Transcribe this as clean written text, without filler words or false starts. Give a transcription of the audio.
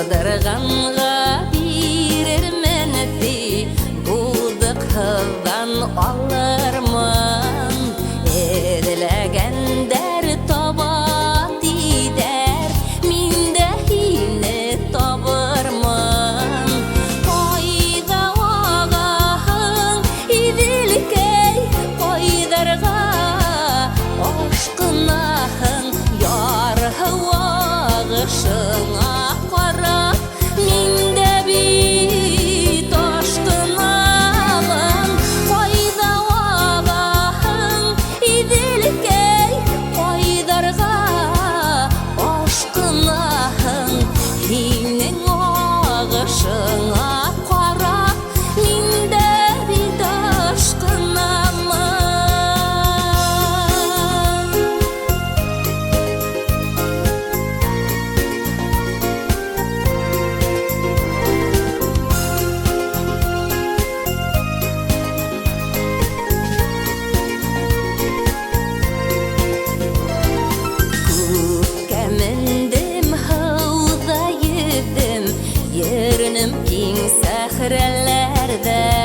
Қыдырғанға берермен дей, бұлды қыздан алырмын. Еділігендер таба дейдер, мен де хейні табырмын. Қойда ағағың еділікей, қойдарға ашқынағың ярғы ағышыңа қарап, мен де бейт ашқынағың. Қойда ағағың еділікей, қойдарға ашқынағың хейнің ағышыңа қарап, мен де бейт ашқынамын. Көкке міндім, хауда едім, ерінім кең сахраларда.